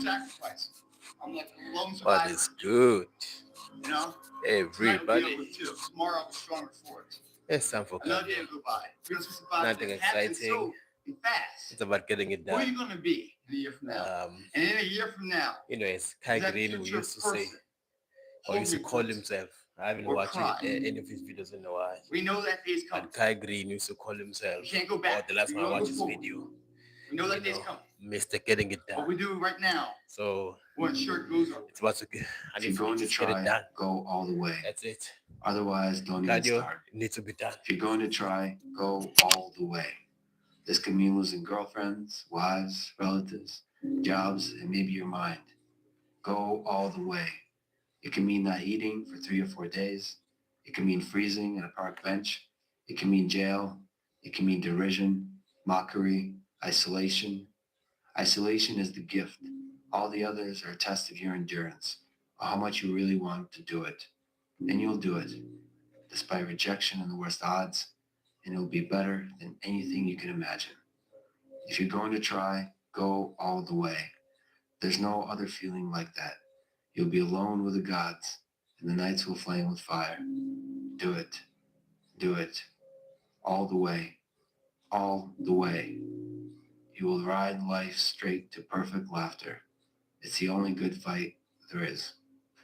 sacrifice. I'm like a lone What survivor. is good, You know, tonight will be everybody? over too. Tomorrow I'll be stronger for it. It's time for Another day cardio. will go by. We're gonna survive Nothing today. Happen exciting. so fast. It's about getting it Who are done. you gonna be in a year from now? And in a year from now, As Kai is that Green who future used to say, person or used to hungry call for it himself. I haven't or watched cry? any of his videos in a while. We know that day's coming. But Kai Green used to call himself, We can't go or back. the last We time I can only watched go his forward. video, We know that day's coming. Mr. Getting It What Done. we do right now, So we'll ensure it goes up. it's about to get, and If you're going to just get it try, done. go all the way. That's it. Otherwise, don't even Cardio start. needs to be done. If you're going to try, go all the way. This could mean losing girlfriends, wives, relatives, jobs, and maybe your mind. Go all the way. It can mean not eating for 3 or 4 days. It can mean freezing at a park bench. It can mean jail. It can mean derision, mockery, isolation. Isolation is the gift. All the others are a test of your endurance, or how much you really want to do it. And you'll do it, despite rejection and the worst odds, and it'll be better than anything you can imagine. If you're going to try, go all the way. There's no other feeling like that. You'll be alone with the gods, and the nights will flame with fire. Do it. Do it. All the way. All the way. You will ride life straight to perfect laughter. It's the only good fight there is.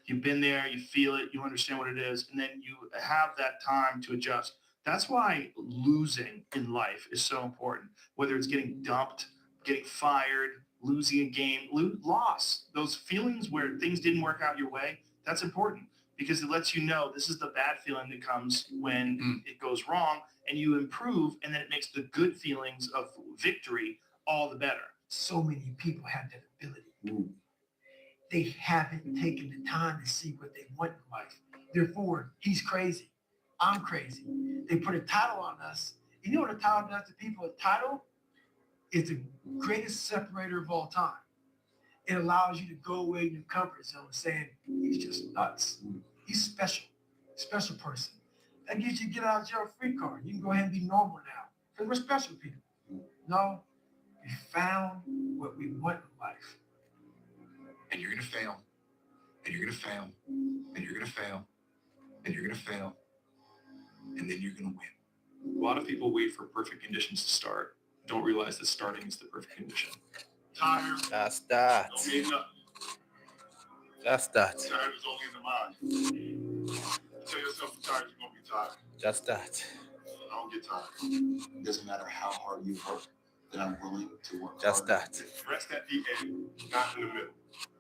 You've been there, you feel it, you understand what it is, and then you have that time to adjust. That's why losing in life is so important. Whether it's getting dumped, getting fired, losing a game, loss, those feelings where things didn't work out your way, that's important because it lets you know this is the bad feeling that comes when it goes wrong, and you improve, and then it makes the good feelings of victory all the better. So many people have that ability. They haven't taken the time to see what they want in life. Therefore, he's crazy. I'm crazy. They put a title on us. You know what a title does to people? A title is the greatest separator of all time. It allows you to go away in your comfort zone saying, he's just nuts. He's special, special person. That gives you a get out of jail free card. You can go ahead and be normal now because we're special people. No, we found what we want in life. And you're going to fail, and you're going to fail, and you're going to fail, and you're going to fail, and then you're going to win. A lot of people wait for perfect conditions to start, don't realize that starting is the perfect condition. Tired. That's that. Don't mean nothing. That's that. Tired is only in the mind. Tell yourself you're tired, you're going to be tired. Just that. I don't get tired. It doesn't matter how hard you work, that I'm willing to work Just harder. that. Rest at the end, not in the middle.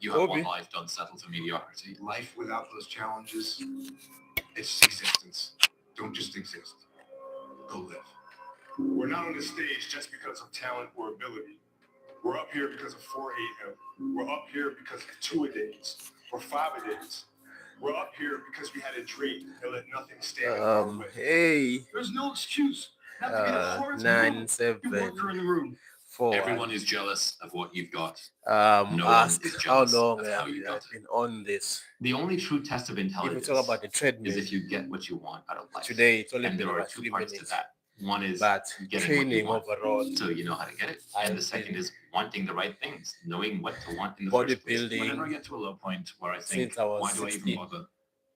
You have Kobe. one life, don't settle for mediocrity. Life without those challenges, it's existence. Don't just exist. Go live. We're not on the stage just because of talent or ability. We're up here because of 4 a.m. We're up here because of 2-a-days or 5-a-days. We're up here because we had a dream and let nothing stand in our way. Hey, There's no excuse not to be the hardest 9-7. worker in the room. 4. Everyone is jealous of what you've got. No one Ask is how jealous long of I how have you got it. been on this. The only true test of If we intelligence talk about the treadmill, is if you get what you want out of life. today it's only And been there are about 2 3 parts to minutes. that. One is But getting what you training want, overall, so you know how to get it. I And the second think is wanting the right things, knowing what to want in the first place. bodybuilding, Whenever I get to a low point where I think, since I was why do I 16. even bother?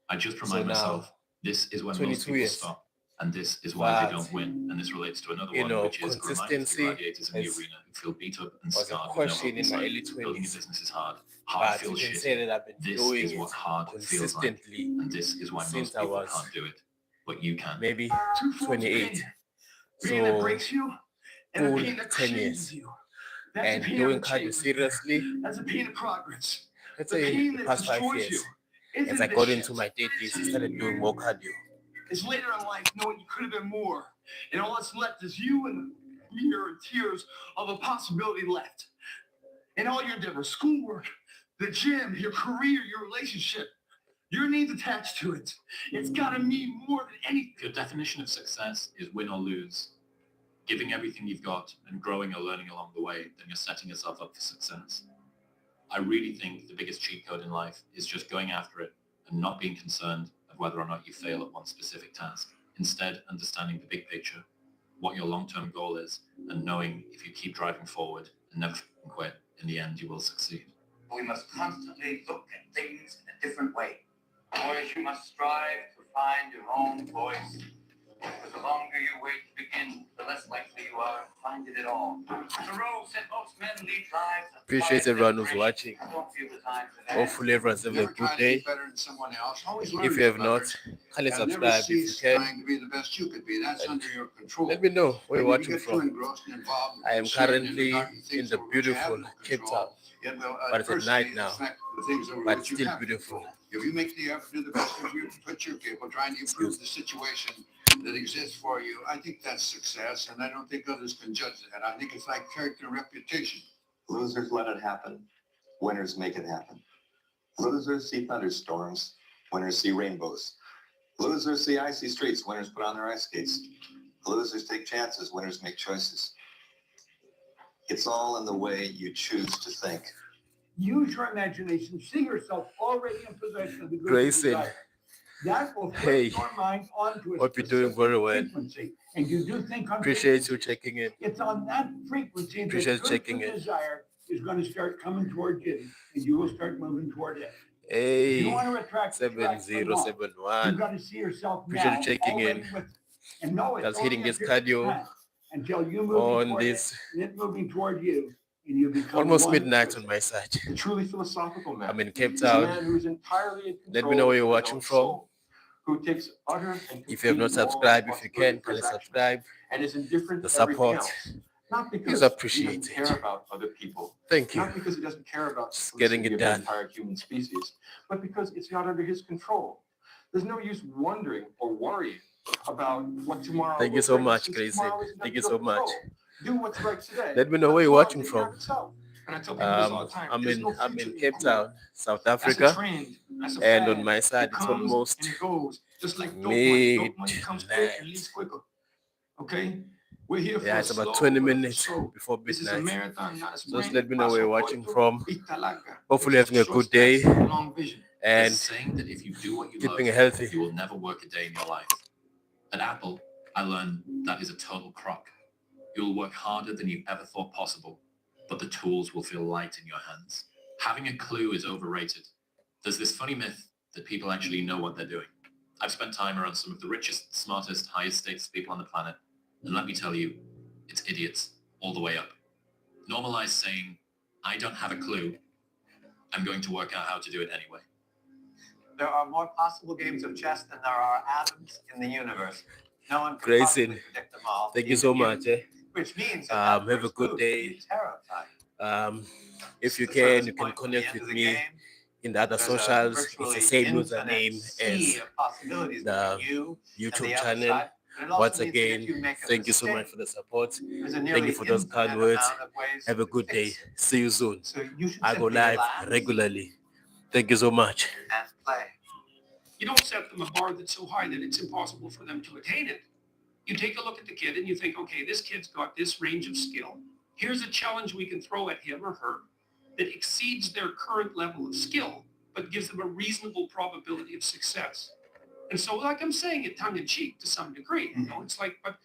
I just So remind now, myself, this is when 22 most people years. stop. And this is why they But, don't win. And this relates to another you one, know, which is a reminder to consistency gladiators in the is- arena who feel beat up and was a scarred with no question hope in my inside. early Building a 20s. business is hard. Hard But you feels can shitty. say that I've been This doing is what it hard feels like. consistently And this is why since most I people was can't do it. But you can. maybe 2 forms of 28. pain. Pain that So breaks you and a good pain that 10 changes years. you. That's And a pain doing that cardio changes. seriously, That's a pain of progress. let's The say pain the that past 5 destroys years. you. As I got into my 30s, I started doing more cardio. It's later in life knowing you could have been more. And all that's left is you and the fear and tears of a possibility left. And all your endeavors, schoolwork, the gym, your career, your relationship, your needs attached to it. It's got to mean more than anything. Your definition of success is win or lose. Giving everything you've got and growing or learning along the way, then you're setting yourself up for success. I really think the biggest cheat code in life is just going after it and not being concerned of whether or not you fail at one specific task. Instead, understanding the big picture, what your long-term goal is, and knowing if you keep driving forward and never quit, in the end you will succeed. We must constantly look at things in a different way. Boys, you must strive to find your own voice. Because the longer you wait to begin, the less likely you are to find it at all. Thoreau said most men lead lives of Appreciate quiet everyone who's desperation. watching. Don't feel the time for that. Hopefully everyone's having a Never try good to be day. better than someone else. Always learn If you have from not, others. kindly And never subscribe if you cease can. trying to be the best you could be. That's And under your control. Let me know where you're And watching you get too from. engrossed and involved and I am concerned currently regarding in things the over which you have beautiful no Cape control, Town, it will but it's at adversely night now, affect the things over but which you still have beautiful. control. If you make the effort to do the best of what you're capable, trying to improve the situation that exists for you, I think that's success, and I don't think others can judge that. I think it's like character and reputation. Losers let it happen. Winners make it happen. Losers see thunderstorms. Winners see rainbows. Losers see icy streets. Winners put on their ice skates. Losers take chances. Winners make choices. It's all in the way you choose to think. Use your imagination. See yourself already in possession of the good Grayson, desire. That will hey, flip your mind onto a hope you're doing specific very well. frequency. And you do think on Appreciate you frequency. checking in. It's on that frequency Appreciate that checking good in. desire is going to start coming towards you, and you will start moving toward it. If you Hey, want to attract the right from home, 7071. you've got to see yourself Appreciate now you checking already in. with, and know it's Just only hitting a this period of cardio time until you move on toward this it, and it moving toward you, and you become almost one midnight with on my side. A truly philosophical man. I'm in Cape He's a Town. man who is entirely in Let me control know where you're of his watching own from. soul, who takes utter and If you have not complete moral subscribed, if you responsibility can, for his kindly actions, subscribe. and is indifferent The to everything support else. Not because is he doesn't appreciated. care about other people, Thank you. not because he doesn't care about Just the getting felicity it of the done. entire human species, but because it's not under his control. There's no use wondering or worrying about what tomorrow Thank you will so bring, much, since Grayson. tomorrow isn't Thank under you your so much. control. Do what's right today. Let me know where you're Tomorrow watching will take care from. of itself. And I tell people this all the time. I'm There's in no I'm future in Cape cool. Town, South That's a Africa, trend. That's a and fad. on my side It it's comes almost and it goes, just like dope money. Dope money comes quick and midnight. leaves quicker. Okay? We're here for Yeah, a it's about slow 20 but a minutes slow. before This is a midnight. marathon, not a So sprint. just let me know where you're watching Paso from. corto y larga. Hopefully It's having a short good day steps and long vision. and There's a saying that if you do what you keeping love, healthy. you will never work a day in your life. At Apple, I learned that is a total crock. You'll work harder than you ever thought possible, but the tools will feel light in your hands. Having a clue is overrated. There's this funny myth that people actually know what they're doing. I've spent time around some of the richest, smartest, highest stakes people on the planet, and let me tell you, it's idiots all the way up. Normalize saying, I don't have a clue. I'm going to work out how to do it anyway. There are more possible games of chess than there are atoms in the universe. No one can Grayson, possibly predict them all. Thank you even so much. Which means that Have a first good move day. can be terrifying. If you The can, furthest you can point from the connect end with of the me game, in the other there's a socials. It's virtually the same infinite username sea as of possibilities the between you and YouTube the other channel. side. But it also Once means that if again, you make a thank you so much mistake, for the support. there's a Thank nearly you for those kind infinite words. amount of ways Have a to good fix day. it. See you soon. So you should I go simply live relax regularly. Thank you so much. and play. You don't set them a bar that's so high that it's impossible for them to attain it. You take a look at the kid and you think, okay, this kid's got this range of skill. Here's a challenge we can throw at him or her that exceeds their current level of skill, but gives them a reasonable probability of success. And so, like I'm saying it tongue in cheek to some degree, you know, it's like, but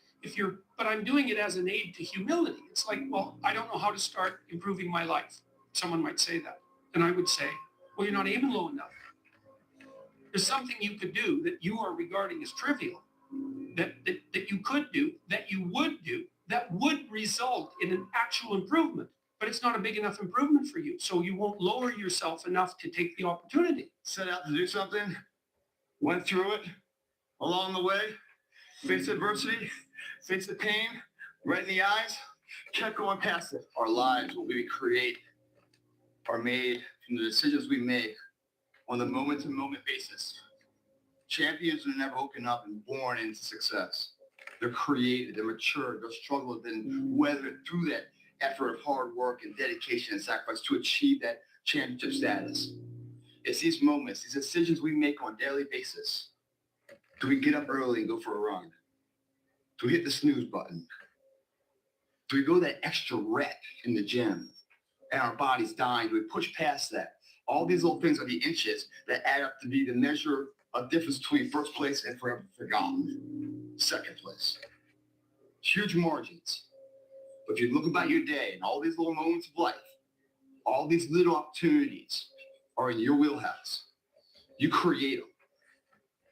I'm doing it as an aid to humility. It's like, well, I don't know how to start improving my life. Someone might say that. And I would say, well, you're not aiming low enough. There's something you could do that you are regarding as trivial, that you could do, that you would do, that would result in an actual improvement, but it's not a big enough improvement for you. So you won't lower yourself enough to take the opportunity. Set out to do something, went through it along the way, faced adversity, faced the pain, right in the eyes, kept going past it. Our lives, what we create, are made from the decisions we make on the moment-to-moment basis. Champions are never woken up and born into success. They're created, they're matured, they're struggled and weathered through that effort of hard work and dedication and sacrifice to achieve that championship status. It's these moments, these decisions we make on a daily basis. Do we get up early and go for a run? Do we hit the snooze button? Do we go that extra rep in the gym and our body's dying? Do we push past that? All these little things are the inches that add up to be the measure of difference between first place and forever forgotten second place. Huge margins. But if you look about your day and all these little moments of life, All these little opportunities are in your wheelhouse. You create them.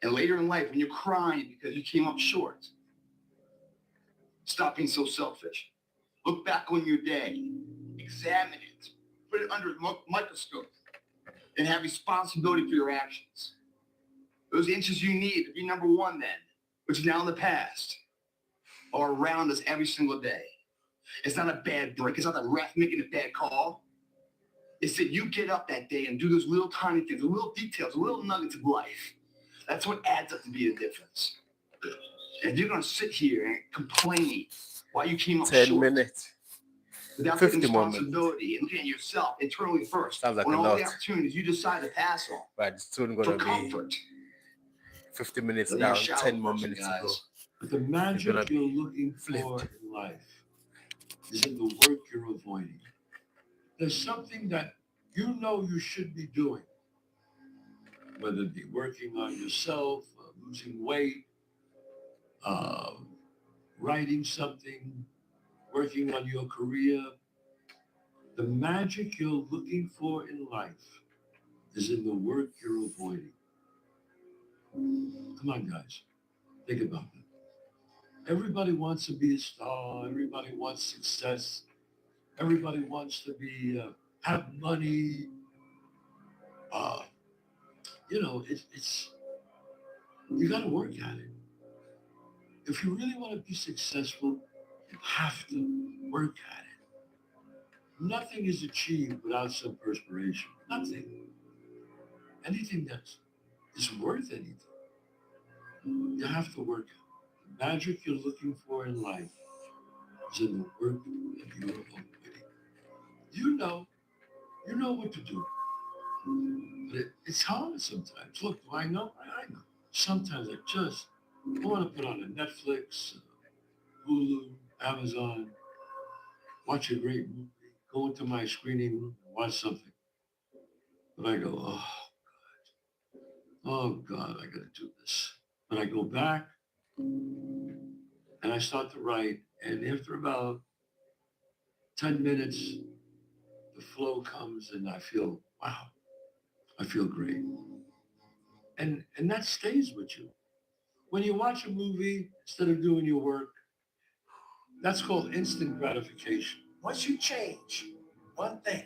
And later in life, when you're crying because you came up short, stop being so selfish. Look back on your day, examine it, put it under a microscope, and have responsibility for your actions. Those inches you need to be number one then, which is now in the past, are around us every single day. It's not a bad break. It's not the ref making a bad call. It's that you get up that day and do those little tiny things, the little details, the little nuggets of life. That's what adds up to be a difference. And you're going to sit here and complain why you came up 10 short minutes. without 50 taking more minutes. responsibility and looking at yourself internally first. Sounds like when a all lot. the opportunities you decide to pass on But it's soon for gonna be comfort. 50 minutes Then you're down, a shallow 10 more person, minutes to go. guys. But the gonna magic be you're looking for flipped. in life is in the work you're avoiding. There's something that you know you should be doing, whether it be working on yourself, losing weight, writing something, working on your career. The magic you're looking for in life is in the work you're avoiding. Come on, guys. Think about that. Everybody wants to be a star. Everybody wants success. Everybody wants to be have money. It's you got to work at it. If you really want to be successful, you have to work at it. Nothing is achieved without some perspiration. Nothing. Anything that is worth anything, you have to work at it. The magic you're looking for in life is in the work that you're avoiding. You know what to do. But it's hard sometimes. Look, do I know? I know. Sometimes I just want to put on a Netflix, Hulu, Amazon, watch a great movie, go into my screening room, watch something. But I go, oh God, I got to do this. But I go back and I start to write. And after about 10 minutes, the flow comes and I feel, wow, I feel great. And that stays with you. When you watch a movie instead of doing your work, that's called instant gratification. Once you change one thing,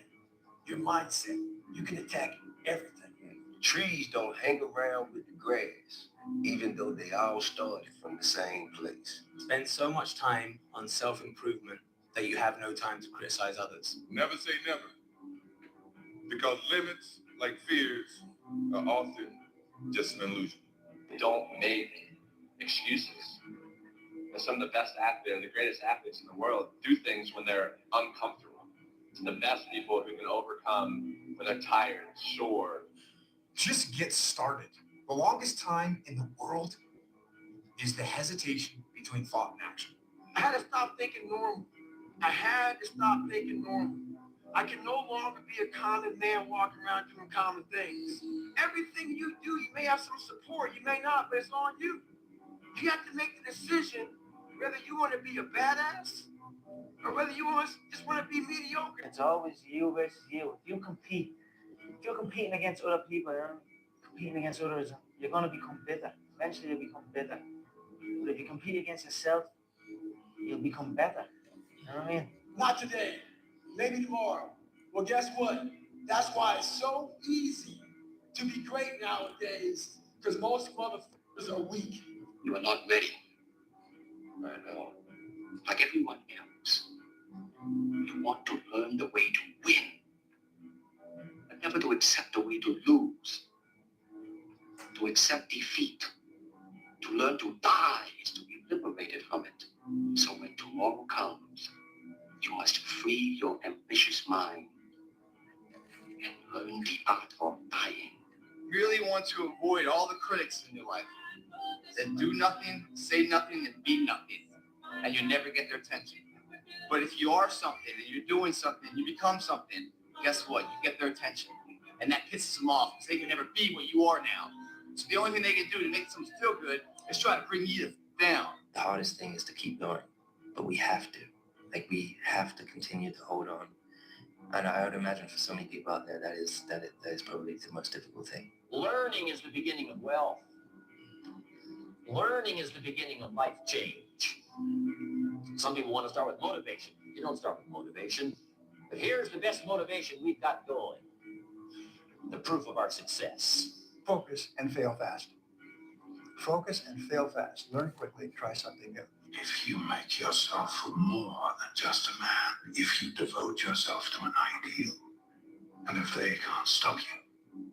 your mindset, you can attack everything. Trees don't hang around with the grass, even though they all started from the same place. Spend so much time on self-improvement that you have no time to criticize others. Never say never. Because limits, like fears, are often just an illusion. Don't make excuses. And some of the best athletes, the greatest athletes in the world, do things when they're uncomfortable. It's the best people who can overcome when they're tired, sore. Just get started. The longest time in the world is the hesitation between thought and action. I had to stop thinking normal. I had to stop thinking normal. I can no longer be a common man walking around doing common things. Everything you do, you may have some support, you may not, but it's on you. You have to make the decision whether you want to be a badass or whether you just want to be mediocre. It's always you versus you. If you compete, if you're competing against other people, competing against others, you're going to become bitter. Eventually you'll become bitter. But if you compete against yourself, you'll become better. You know what I mean? Not today. Maybe tomorrow. Well, guess what? That's why it's so easy to be great nowadays, because most motherfuckers are weak. You are not ready. I know. Like everyone else. You want to learn the way to win, but never to accept the way to lose. To accept defeat. To learn to die is to be liberated from it. So when tomorrow comes, you must free your ambitious mind and learn the art of dying. Really want to avoid all the critics in your life that do nothing, say nothing, and be nothing, and you never get their attention. But if you are something and you're doing something, you become something, guess what? You get their attention. And that pisses them off because they can never be what you are now. So the only thing they can do to make them feel good is try to bring you down. The hardest thing is to keep going, but we have to. We have to continue to hold on. And I would imagine for so many people out there, that is probably the most difficult thing. Learning is the beginning of wealth. Learning is the beginning of life change. Some people want to start with motivation. You don't start with motivation. But here's the best motivation we've got going. The proof of our success. Focus and fail fast. Focus and fail fast. Learn quickly. Try something new. If you make yourself more than just a man, if you devote yourself to an ideal, and if they can't stop you,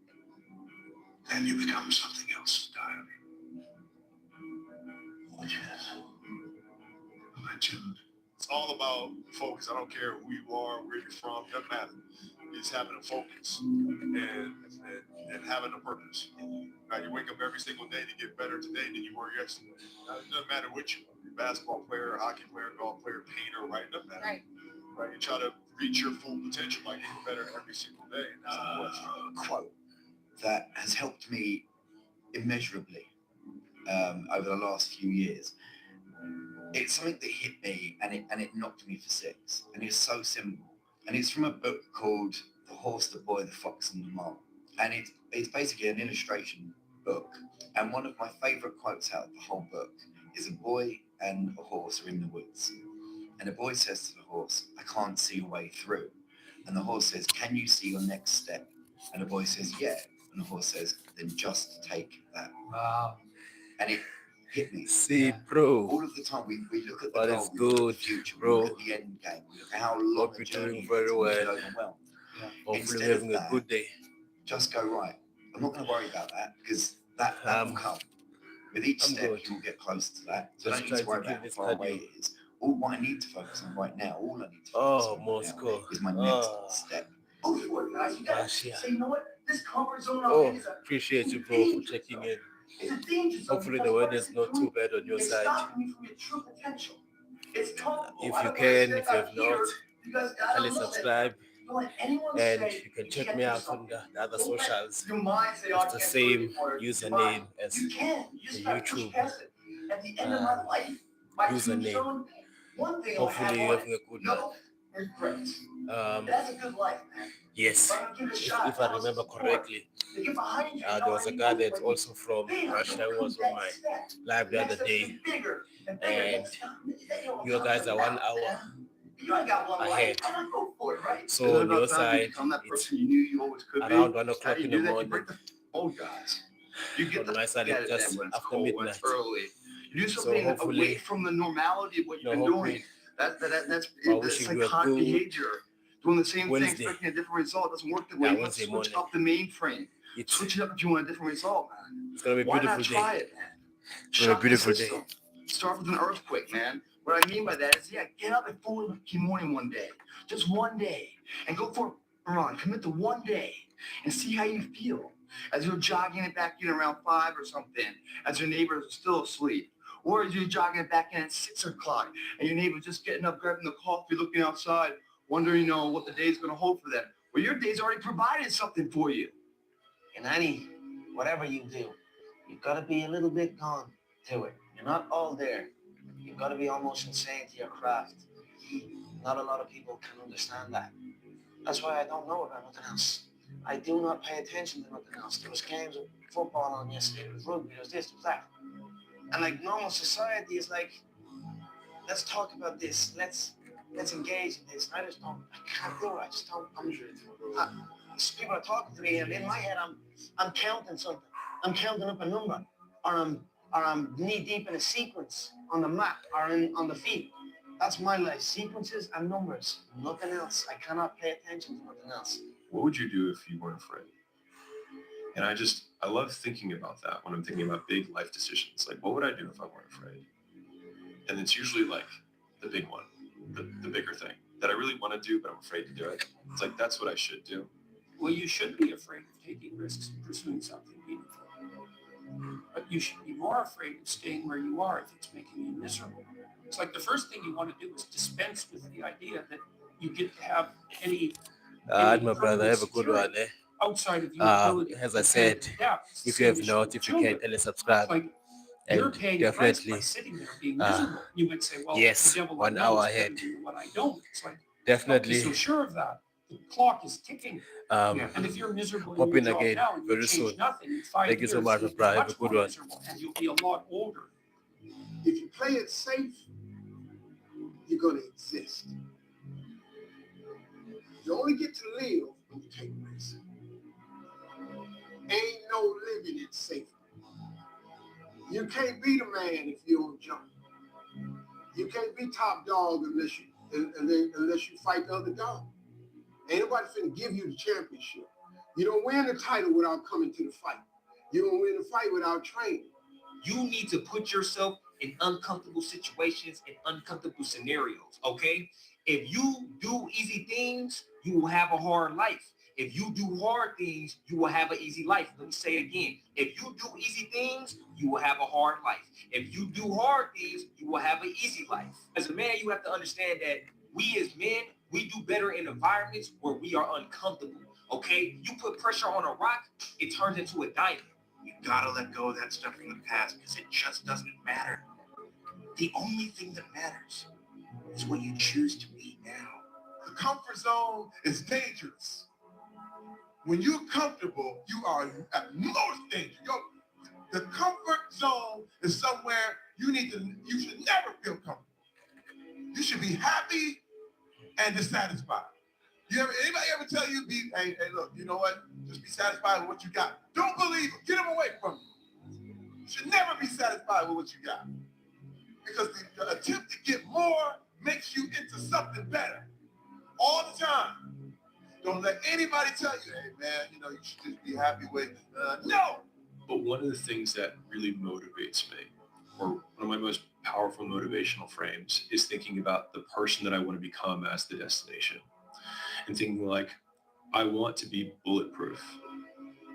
then you become something else entirely. Which is legend. It's all about focus. I don't care who you are, where you're from, doesn't matter. It's having a focus and having a purpose. Now you wake up every single day to get better today than you were yesterday. Now, it doesn't matter what you are. You're a basketball player, hockey player, golf player, painter, right? It doesn't matter. Right. You try to reach your full potential by getting better every single day. And that's the question. Quote that has helped me immeasurably over the last few years. It's something that hit me and it knocked me for six. And it's so simple. And it's from a book called The Horse, the Boy, the Fox and the Mole. And it's basically an illustration book. And one of my favorite quotes out of the whole book is a boy and a horse are in the woods. And the boy says to the horse, I can't see a way through. And the horse says, can you see your next step? And the boy says, yeah. And the horse says, then just take that. Wow. And it hit me. See, bro. All of the time we look at the But goal, it's we look at good, the future, bro. we look at the end game, we look at how long Hope the you're journey doing very is, and we get well. overwhelmed. Hopefully Instead we're of having a that, good day. just go, right, I'm not going to worry about that because that will come. With each I'm step, good. you will get closer to that. So Just don't need to trying worry to give about how this far away cardio. it is. All what I need to focus on right now, all I need to focus Oh, on right Moscow. now is my next step. Go for it, guys. You gotta Russia. say, you know what? This comfort zone out Oh, here is appreciate you, bro, for checking in. it's a danger zone. Hopefully the because what weather's it's not too doing, bad on your it's side. stopping you from your true potential. It's comfortable. If I you don't can, wanna if step you out have here. not, You guys gotta kindly know that. subscribe. Don't let anyone And say you can you check can't me do out on something. the other Don't let socials. your mind say, "Oh, I It's the can't do it same anymore." username as You can. You just gotta push YouTube. past it. At the end of my life, my username. tombstone, one thing I'll have Hopefully you're on having it, a good no regrets. one. That's a good life, man. Yes, But I'll give it a shot. if I remember correctly, They get behind you, there was a guy that's also from Russia who was on my live the other day, and you guys are 1 hour You ain't got one ahead. life. I'm gonna go for it, right? So on your side, I'm that it's person you knew you always could be. around 1 How o'clock you in do the that? You morning. break the old guys. You get On my side, get it's it just then when it's after cold, when midnight. it's early. You do So something hopefully, away from the normality of what you've been hopefully, doing. That's I'm that's wishing you a psychotic good behavior. Doing the same thing, Wednesday. expecting a different result doesn't work the Yeah, way. Let's Wednesday switch morning. up the mainframe. It's, Switch it up if you want a different result, man. it's gonna be a Why beautiful not try day. it, man? It's gonna be a Shock the beautiful day. system. Start with an earthquake, man. What I mean by that is, get up at 4 in the morning one day, just one day, and go for a run. Commit to one day and see how you feel as you're jogging it back in around 5 or something, as your neighbors are still asleep. Or as you're jogging it back in at 6 o'clock and your neighbor's just getting up, grabbing the coffee, looking outside, wondering, what the day's going to hold for them. Well, your day's already provided something for you. And Annie, whatever you do, you've got to be a little bit gone to it. You're not all there. You've got to be almost insane to your craft. Not a lot of people can understand that. That's why I don't know about nothing else. I do not pay attention to nothing else. There was games of football on yesterday, there was rugby, there was this, there was that. And like normal society is like, let's talk about this, let's engage in this. I can't do it. I just don't. People are talking to me, and in my head, I'm counting something. I'm counting up a number, or I'm knee deep in a sequence on the map or on the feed. That's my life: sequences and numbers. Nothing else. I cannot pay attention to nothing else. What would you do if you weren't afraid? And I love thinking about that when I'm thinking about big life decisions. Like, what would I do if I weren't afraid? And it's usually like the big one, the bigger thing that I really want to do, but I'm afraid to do it. It's like, that's what I should do. Well, you should be afraid of taking risks and pursuing something meaningful. But you should be more afraid of staying where you are if it's making you miserable. It's like the first thing you want to do is dispense with the idea that you get to have any my brother, have a good one. outside of your ability. As I said, if you have not, if you can, tell us subscribe. You're And paying the price definitely, by sitting there being miserable. You might say, well, yes, the devil 1 knows hour better ahead. than what I don't. It's like, Definitely, don't be so sure of that. The clock is ticking. And if you're miserable in your Hoping job again now and you very change soon. nothing, in 5 Thank you so years, much, you'll be Brian. Have a much good more one. miserable and you'll be a lot older. If you play it safe, you're going to exist. You only get to live when you take risks. Ain't no living in safety. You can't be the man if you don't jump. You can't be top dog unless you fight the other dog. Ain't nobody finna give you the championship. You don't win the title without coming to the fight. You don't win the fight without training. You need to put yourself in uncomfortable situations and uncomfortable scenarios, okay? If you do easy things, you will have a hard life. If you do hard things, you will have an easy life. Let me say it again. If you do easy things, you will have a hard life. If you do hard things, you will have an easy life. As a man, you have to understand that we as men, we do better in environments where we are uncomfortable, okay? You put pressure on a rock, it turns into a diamond. You gotta let go of that stuff from the past because it just doesn't matter. The only thing that matters is what you choose to be now. The comfort zone is dangerous. When you're comfortable, you are at most danger. The comfort zone is somewhere you should never feel comfortable. You should be happy and dissatisfied. Anybody ever tell you, hey, look, you know what? Just be satisfied with what you got. Don't believe them. Get them away from you. You should never be satisfied with what you got. Because the attempt to get more makes you into something better all the time. Don't let anybody tell you, hey, man, you should just be happy with, no. But one of the things that really motivates me, or one of my most powerful motivational frames, is thinking about the person that I want to become as the destination. And thinking like, I want to be bulletproof.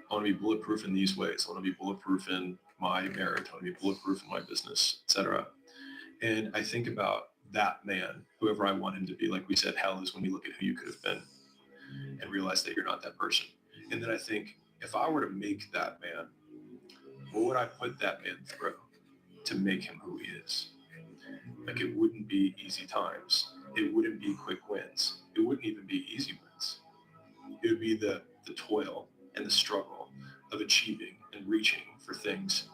I want to be bulletproof in these ways. I want to be bulletproof in my marriage. I want to be bulletproof in my business, etc. And I think about that man, whoever I want him to be. Like we said, hell is when you look at who you could have been and realize that you're not that person. And then I think, if I were to make that man, what would I put that man through to make him who he is? Like, it wouldn't be easy times. It wouldn't be quick wins. It wouldn't even be easy wins. It would be the toil and the struggle of achieving and reaching for things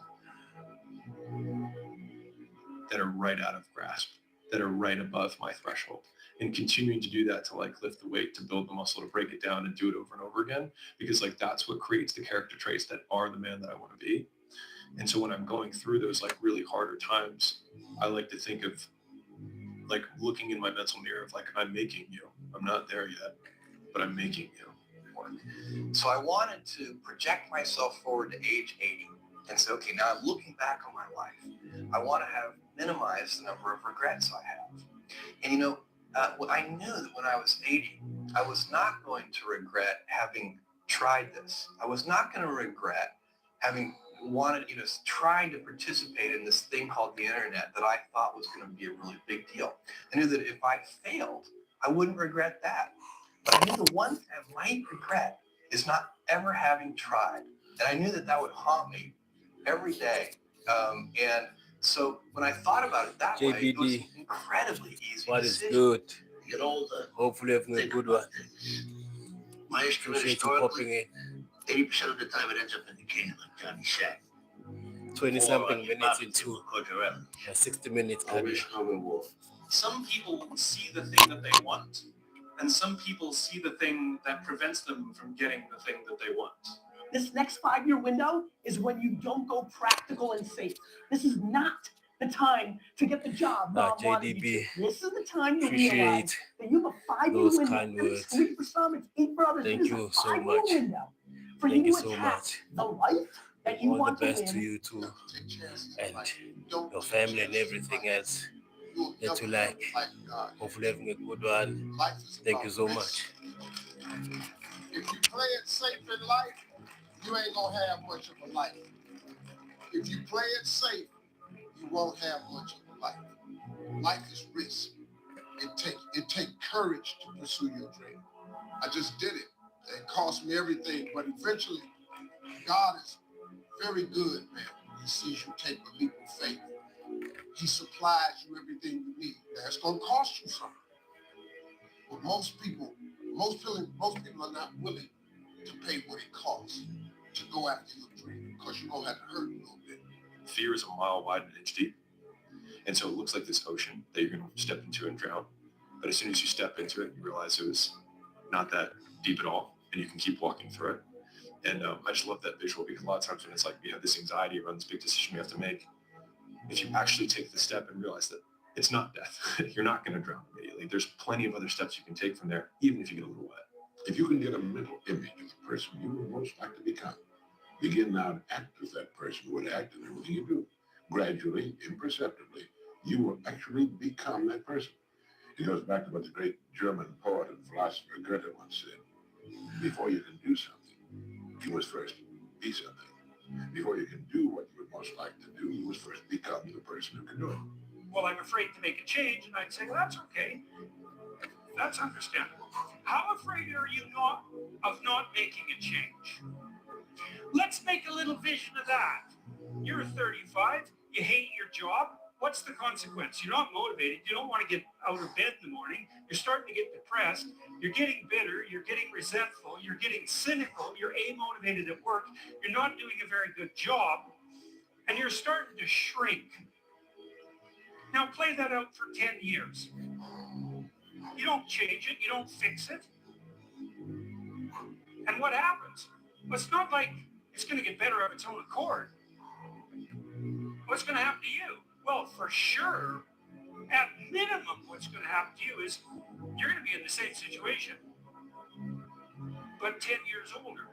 that are right out of grasp, that are right above my threshold, and continuing to do that to like lift the weight, to build the muscle, to break it down and do it over and over again, because like that's what creates the character traits that are the man that I want to be. And so when I'm going through those like really harder times, I like to think of like looking in my mental mirror of like, I'm making you. I'm not there yet, but I'm making you. So I wanted to project myself forward to age 80 and say, okay, now I'm looking back on my life. I want to have minimized the number of regrets I have. And I knew that when I was 80, I was not going to regret having tried this. I was not going to regret having wanted, trying to participate in this thing called the internet that I thought was going to be a really big deal. I knew that if I failed, I wouldn't regret that. But I knew the one thing I might regret is not ever having tried. And I knew that that would haunt me every day. And so when I thought about it that way, it was incredibly easy. What is good? Get older. Hopefully having a good one. My instrument Appreciate you popping in. 80% of the time it ends up in the can, like Johnny Shack. 20-something minutes into 60 minutes. Some people see the thing that they want, and some people see the thing that prevents them from getting the thing that they want. This next 5-year window is when you don't go practical and safe. This is not the time to get the job. JDB, this is the time to appreciate realize that you have a 5-year those window. kind words. It's 3 for some, it's 8 for others. Thank This you is a so 5-year much. window for Thank you you to so attack much. the life that you All want the to best win. to you too, and your family and everything else that you like. Hopefully having a good one. Thank you so much. If you play it safe in life, you ain't gonna have much of a life. If you play it safe, you won't have much of a life. Life is risk. It take courage to pursue your dream. I just did it. It cost me everything, but eventually, God is very good, man. He sees you take a leap of faith. He supplies you everything you need. Now, it's gonna cost you something. But most people Most people are not willing to pay what it costs to go after your dream because you're going to have to hurt a little bit. Fear is a mile wide and an inch deep. And so it looks like this ocean that you're going to step into and drown. But as soon as you step into it, you realize it was not that deep at all, and you can keep walking through it. And I just love that visual because a lot of times when it's like we have this anxiety around this big decision we have to make, if you actually take the step and realize that it's not death, you're not going to drown immediately. There's plenty of other steps you can take from there, even if you get a little wet. If you can get a mental image of the person you would most like to become, begin now to act as that person would act in everything you do. Gradually, imperceptibly, you will actually become that person. It goes back to what the great German poet and philosopher Goethe once said. Before you can do something, you must first be something. Before you can do what you would most like to do, you must first become the person who can do it. Well, I'm afraid to make a change, and I'd say, well, that's okay. That's understandable. How afraid are you not of not making a change? Let's make a little vision of that. You're 35, you hate your job. What's the consequence? You're not motivated. You don't want to get out of bed in the morning. You're starting to get depressed. You're getting bitter. You're getting resentful. You're getting cynical. You're amotivated at work. You're not doing a very good job. And you're starting to shrink. Now play that out for 10 years. You don't change it. You don't fix it. And what happens? Well, it's not like it's going to get better of its own accord. What's going to happen to you? Well, for sure, at minimum, what's going to happen to you is you're going to be in the same situation, but 10 years older.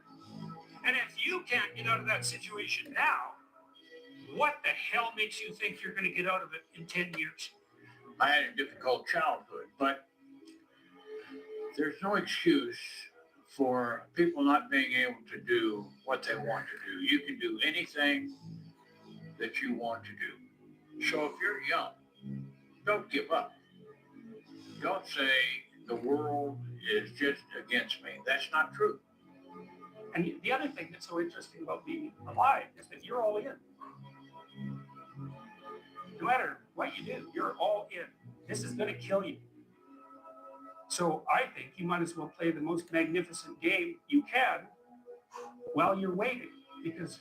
And if you can't get out of that situation now, what the hell makes you think you're going to get out of it in 10 years? I had a difficult childhood, but there's no excuse for people not being able to do what they want to do. You can do anything that you want to do. So if you're young, don't give up. Don't say the world is just against me. That's not true. And the other thing that's so interesting about being alive is that you're all in. No matter what you do, you're all in. This is going to kill you. So I think you might as well play the most magnificent game you can while you're waiting. Because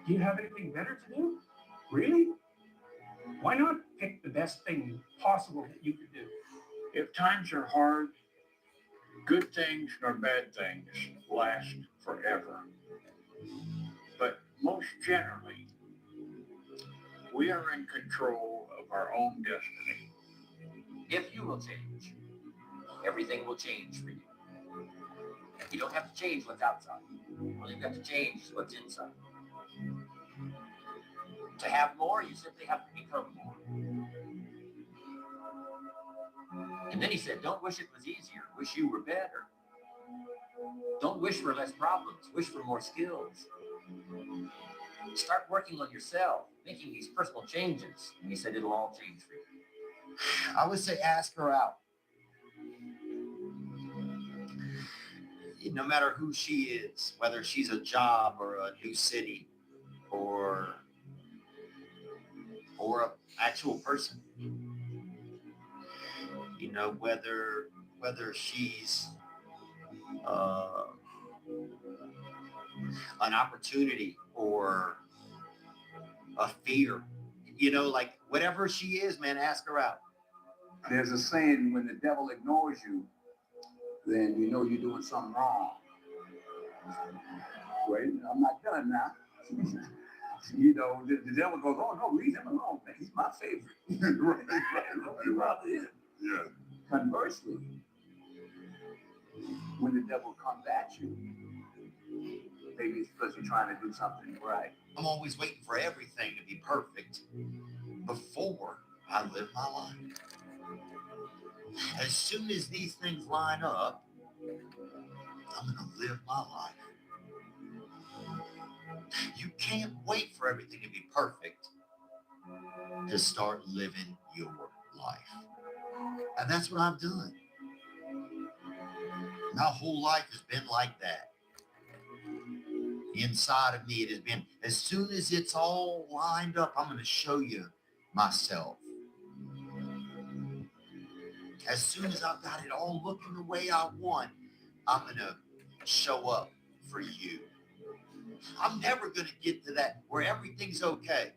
do you have anything better to do? Really? Why not pick the best thing possible that you could do? If times are hard, good things nor bad things last forever. But most generally, we are in control of our own destiny. If you will change, everything will change for you. You don't have to change what's outside. All you've got to change is what's inside. To have more, you simply have to become more. And then he said, don't wish it was easier. Wish you were better. Don't wish for less problems. Wish for more skills. Start working on yourself, making these personal changes. And he said it'll all change for you. I would say ask her out. No matter who she is, whether she's a job or a new city or an actual person, you know, whether she's an opportunity or a fear, you know, like whatever she is, man, ask her out. There's a saying, when the devil ignores you, then you know you're doing something wrong. Wait, I'm not done now. You know, the devil goes, oh no, leave him alone, man. He's my favorite. right. Yeah. Conversely, when the devil comes at you, maybe it's because you're trying to do something right. I'm always waiting for everything to be perfect before I live my life. As soon as these things line up, I'm going to live my life. You can't wait for everything to be perfect to start living your life. And that's what I've done. My whole life has been like that. Inside of me, it has been, as soon as it's all lined up, I'm going to show you myself. As soon as I've got it all looking the way I want, I'm going to show up for you. I'm never going to get to that where everything's okay,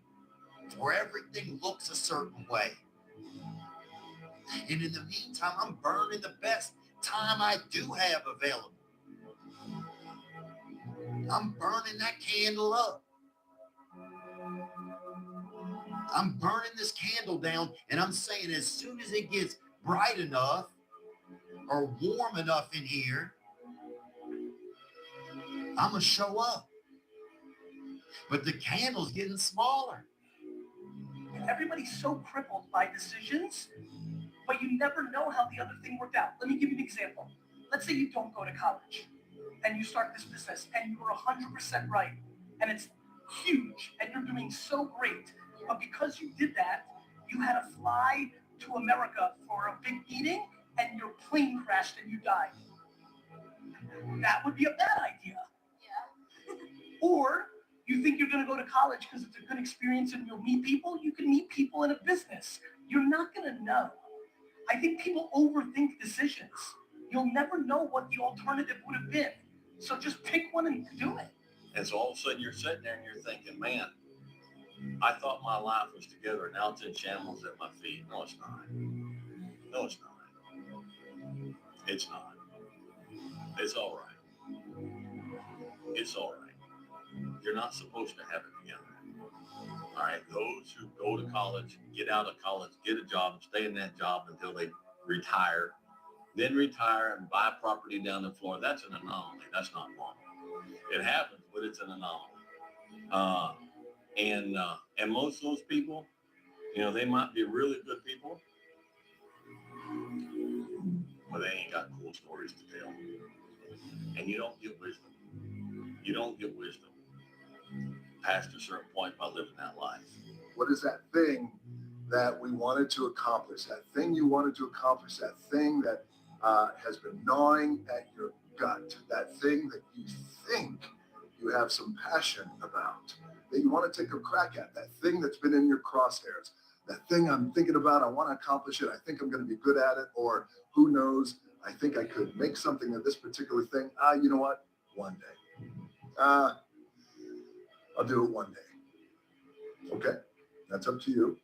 where everything looks a certain way. And in the meantime, I'm burning the best time I do have available. I'm burning that candle up. I'm burning this candle down, and I'm saying as soon as it gets bright enough or warm enough in here, I'm going to show up. But the candle's getting smaller. Everybody's so crippled by decisions, but you never know how the other thing worked out. Let me give you an example. Let's say you don't go to college and you start this business and you're 100% right and it's huge and you're doing so great. But because you did that, you had to fly to America for a big meeting and your plane crashed and you died. That would be a bad idea. Yeah. Or you think you're going to go to college because it's a good experience and you'll meet people. You can meet people in a business. You're not going to know. I think people overthink decisions. You'll never know what the alternative would have been. So just pick one and do it. And so all of a sudden you're sitting there and you're thinking, man, I thought my life was together. Now it's in shambles at my feet. No, it's not. No, it's not. It's not. It's all right. It's all right. You're not supposed to have it together. All right. Those who go to college, get out of college, get a job, stay in that job until they retire, then retire and buy property down in Florida. That's an anomaly. That's not normal. It happens, but it's an anomaly. And most of those people, you know, they might be really good people, but they ain't got cool stories to tell. And you don't get wisdom. You don't get wisdom past a certain point by living that life. What is that thing that we wanted to accomplish? That thing you wanted to accomplish, that thing that has been gnawing at your gut, that thing that you think you have some passion about, that you want to take a crack at, that thing that's been in your crosshairs, that thing I'm thinking about, I want to accomplish it, I think I'm going to be good at it, or who knows, I think I could make something of this particular thing. You know what? One day. I'll do it one day. Okay, that's up to you.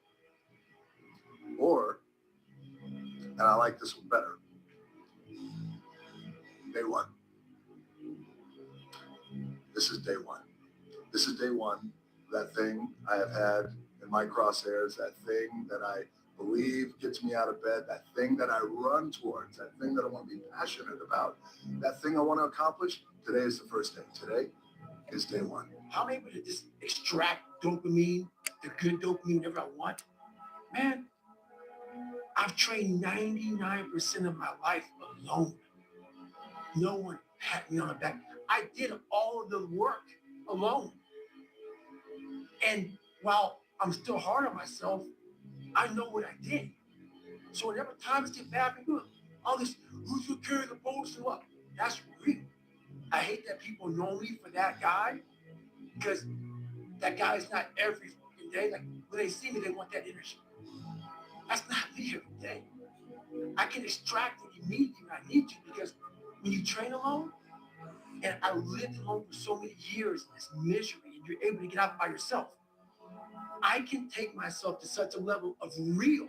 Or, and I like this one better, day one. This is day one. This is day one. That thing I have had in my crosshairs, that thing that I believe gets me out of bed, that thing that I run towards, that thing that I want to be passionate about, that thing I want to accomplish. Today is the first day. Today is day one. How am I able to just extract dopamine, the good dopamine, whenever I want? Man, I've trained 99% of my life alone. No one pat me on the back. I did all of the work alone. And while I'm still hard on myself, I know what I did. So whenever times get bad, all this, who's going to carry the bolts up? That's real. I hate that people know me for that guy, because that guy is not every fucking day. Like when they see me, they want that energy. That's not me every day. I can extract it immediately when I need to, because when you train alone, and I lived alone for so many years in this misery, and you're able to get out by yourself, I can take myself to such a level of real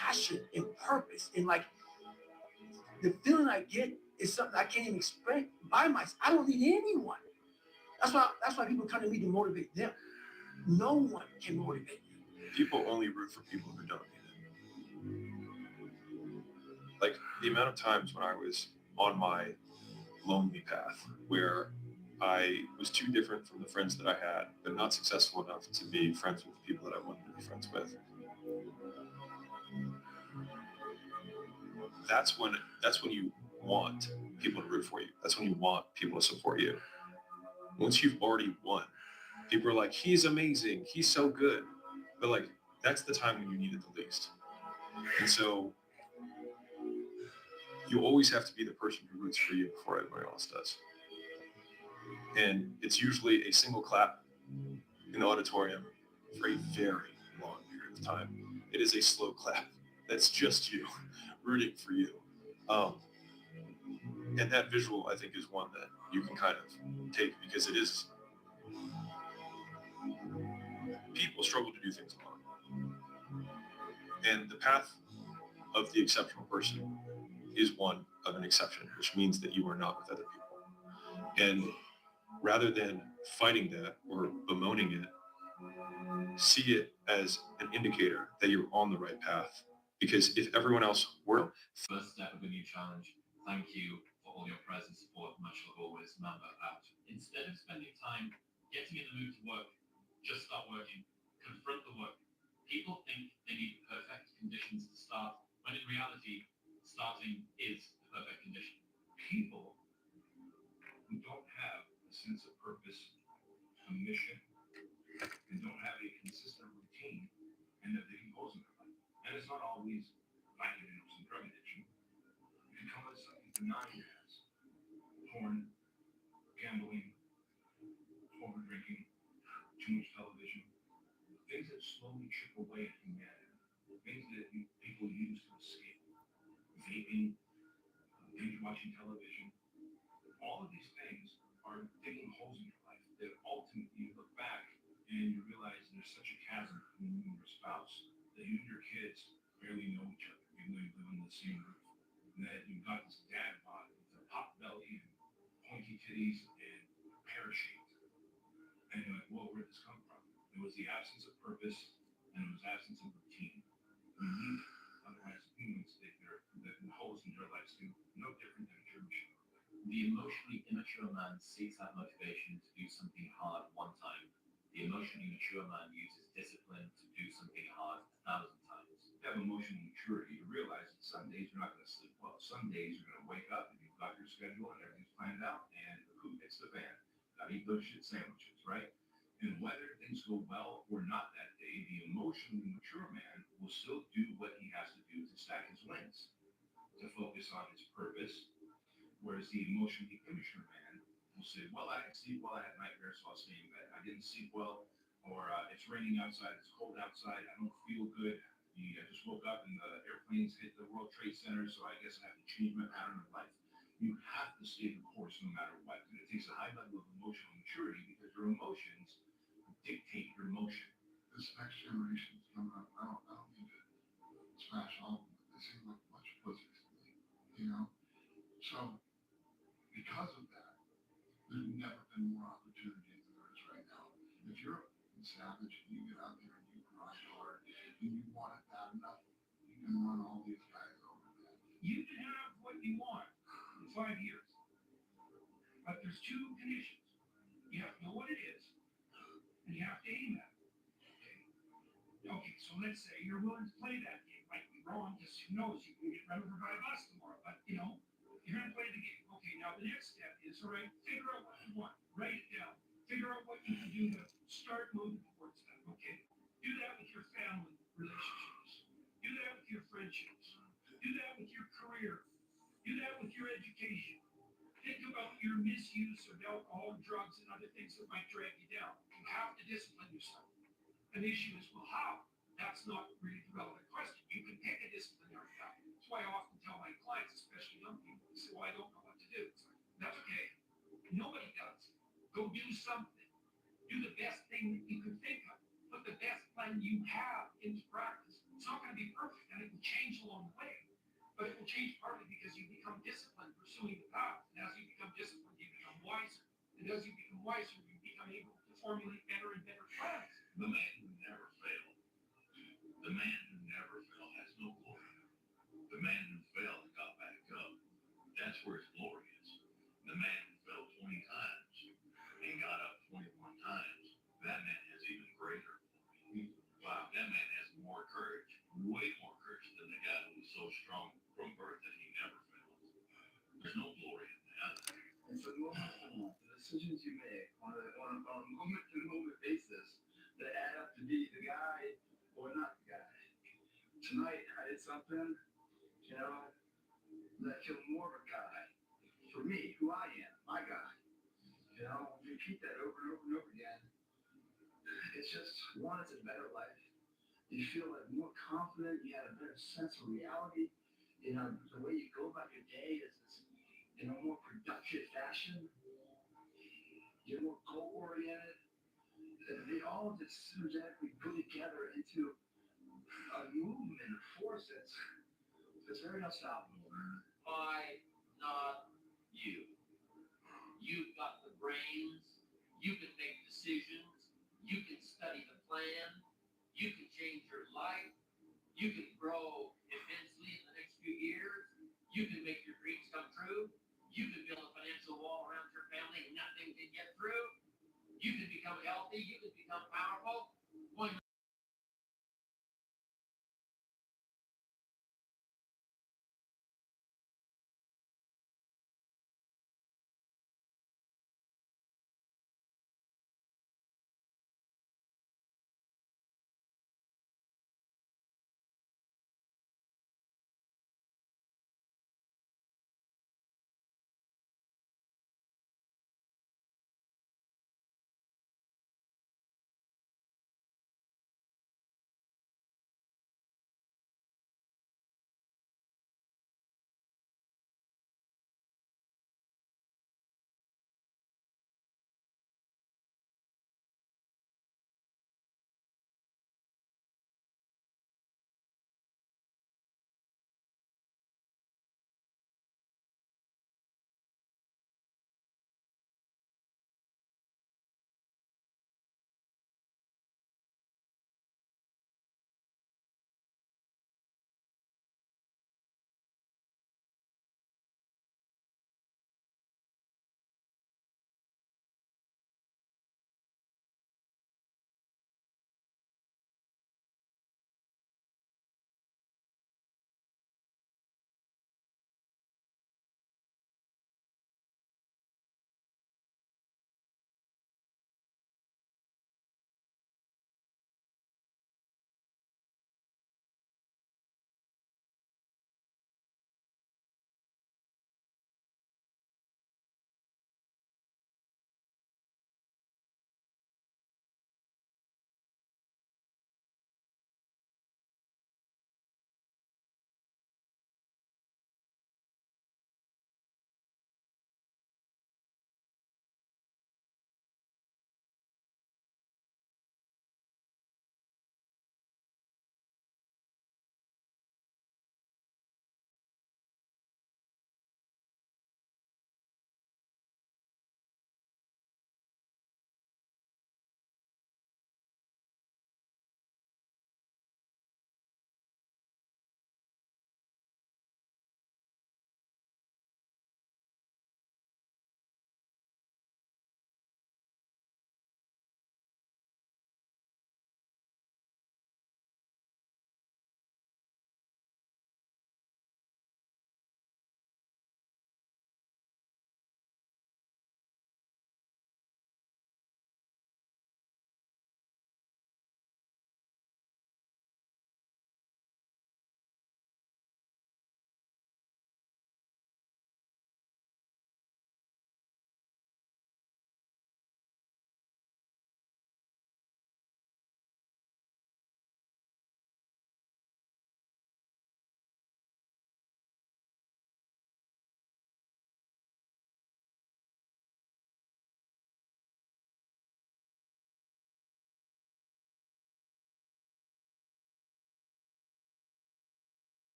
passion and purpose. And like the feeling I get is something I can't even explain by myself. I don't need anyone. That's why people come to me to motivate them. No one can motivate you. People only root for people who don't need it. Like the amount of times when I was on my lonely path where I was too different from the friends that I had, but not successful enough to be friends with the people that I wanted to be friends with. That's when you want people to root for you. That's when you want people to support you. Once you've already won, people are like, he's amazing, he's so good. But like, that's the time when you need it the least. And so you always have to be the person who roots for you before everybody else does. And it's usually a single clap in the auditorium for a very long period of time. It is a slow clap. That's just you rooting for you. And that visual, I think, is one that you can kind of take because it is, people struggle to do things alone. And the path of the exceptional person is one of an exception, which means that you are not with other people. And rather than fighting that or bemoaning it, see it as an indicator that you're on the right path. Because if everyone else were... First step of a new challenge, thank you for all your present support. Much love always. Remember that instead of spending time getting in the mood to work, just start working. Confront the work. People think they need perfect conditions to start, when in reality, starting is the perfect condition. People who don't have a sense of purpose, a mission, and don't have a consistent routine, end up digging holes in their life. And it's not always finding some drug addiction. It can come with something benign as porn, gambling, over drinking, too much television, things that slowly chip away at humanity, things that people use to escape. Vaping, binge watching television, all of these things are digging holes in your life that ultimately you look back and you realize there's such a chasm between you and your spouse that you and your kids barely know each other, even though you live under the same roof. And that you've got this dad bod with a pop belly and pointy titties and parachute. And you're like, whoa, where did this come from? It was the absence of purpose and it was absence of routine. We need it. Otherwise, humans, the holes in their lives do no different than a germ sheet. The emotionally immature man seeks out motivation to do something hard one time. The emotionally mature man uses discipline to do something hard 1,000 times. You have emotional maturity. You realize that some days you're not going to sleep well. Some days you're going to wake up and you've got your schedule and everything's planned out. And who hits the fan? Got to eat those shit sandwiches, right? And whether things go well or not that day, the emotionally mature man will still do what he has to do to stack his wins, to focus on his purpose. Whereas the emotionally immature man will say, well, I didn't sleep well, I had nightmares, so I'll stay in bed. I didn't sleep well, or it's raining outside, it's cold outside, I don't feel good. I just woke up and the airplanes hit the World Trade Center, so I guess I have to change my pattern of life. You have to stay the course no matter what. And it takes a high level of emotional maturity because your emotions dictate your motion. This next generation's coming up. I don't mean to smash all of them, but they seem like a bunch of pussies to me, you know? So, because of that, there's never been more opportunity than there is right now. If you're a savage and you get out there and you grind hard and you want it bad enough, you can run all these guys over, man. You can have what you want in 5 years. But there's two conditions. You have to know what it is, and you have to aim at it. Okay, so let's say you're willing to play that game. Might be wrong, because who knows, you can get run over by a bus tomorrow. But, you're going to play the game. Okay, now the next step is, all right, figure out what you want. Write it down. Figure out what you can do to start moving towards that, okay? Do that with your family relationships. Do that with your friendships. Do that with your career. Do that with your education. Think about your misuse of alcohol, drugs, and other things that might drag you down. You have to discipline yourself. And the issue is, well, how? That's not really the relevant question. You can pick a disciplinary path. That's why I often tell my clients, especially young people, they say, well, I don't know what to do. It's like, that's okay. Nobody does. Go do something. Do the best thing that you can think of. Put the best plan you have into practice. It's not going to be perfect, and it will change along the way. But it will change partly because you become disciplined pursuing the path. And as you become disciplined, you become wiser. And as you become wiser, you become able to formulate better and better plans. The man who never failed. The man who never failed has no glory. The man who failed and got back up. That's where his glory is. The man who fell 20 times and got up 21 times. That man has even greater glory. Wow, that man has more courage. Way more courage than the guy who was so strong from birth that he never failed. There's no glory in that. And so the decisions you make on a moment-to-moment basis that add up to be the guy or not the guy. Tonight, I did something, that killed more of a guy. For me, who I am, my guy. Repeat that over and over and over again. It's just, one, it's a better life. You feel like more confident, you have a better sense of reality. The way you go about your day is in a more productive fashion. You're more goal-oriented. They all just synergetically put together into a movement, a force that's very unstoppable. Why not you? You've got the brains. You can make decisions. You can study the plan. You can change your life. You can grow immensely in the next few years. You can make your dreams come true. You can build a financial wall around your family and nothing can get through. You can become healthy. You can become powerful.